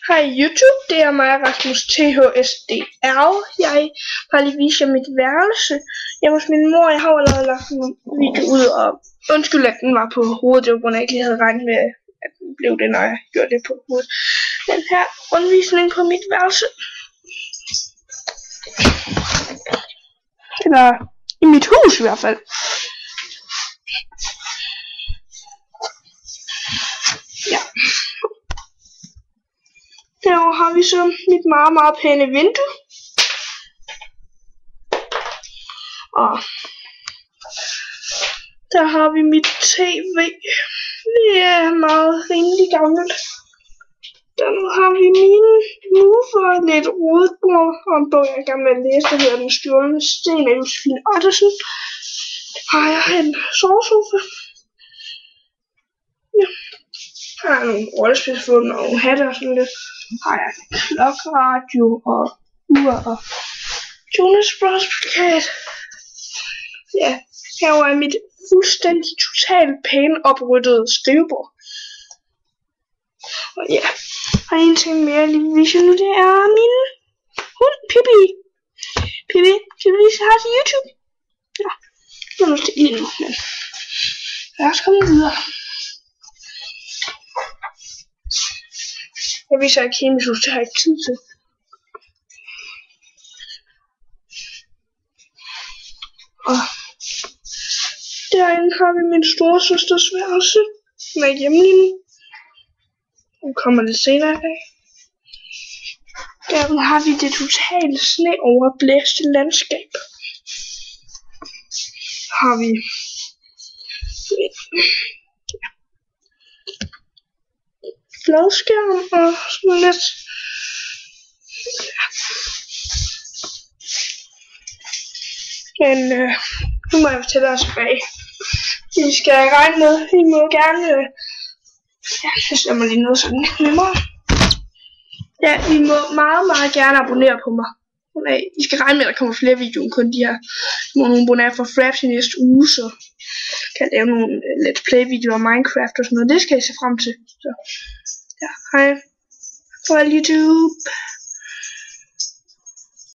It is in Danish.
Hej YouTube, det er mig, Rasmus THSDR. Jeg har lige vist jer mit værelse hjemme hos min mor. Jeg har allerede lagt en video ud, og undskyld at den var på hovedet. Det var grund af, at jeg ikke lige havde regnet med, at den blev det, når jeg gjorde det på hovedet. Den her rundvisning på mit værelse. Eller i mit hus i hvert fald. Ja. Derovre har vi så mit meget pæne vindue. Og der har vi mit tv. Det er meget rimelig gammelt. Der har vi mine mover, lidt rodebord og en bog, jeg er i gang med at læse, der hedder Den stjålne sten af Josefine Ottesen. Har jeg en sovesofa. Ja. Har jeg nogle rollespilsfund og nogle hatte og sådan lidt. Har jeg en klokkeradio og ur og Jonas Bros plakat. Ja, her er mit fuldstændig totalt pæne opryddede skrivebord. Og ja, og en ting mere lige viser nu, det er min hund Pippi. Pippi har til YouTube. Ja, det er måske ikke lige nu, men lad os komme videre. Jeg viser ikke hele mit hus, det har jeg ikke tid til. Og derinde har vi min storesøsters værelse. Hun er hjemme lige nu. Hun kommer lidt senere i dag. Derinde har vi det totale sneoverblæste landskab. Har vi fladskærm og sådan lidt. Men nu må jeg fortælle os tilbage. Vi skal regne med, I må gerne, jeg stemmer lige noget sådan nemmere. Ja, I må meget gerne abonnere på mig. I skal regne med, at der kommer flere videoer end kun de her. I må abonnere for Fraps i næste uge, så kan jeg lave nogle let's play videoer af Minecraft og sådan noget. Det skal I se frem til. Så ja, hej. Farvel YouTube.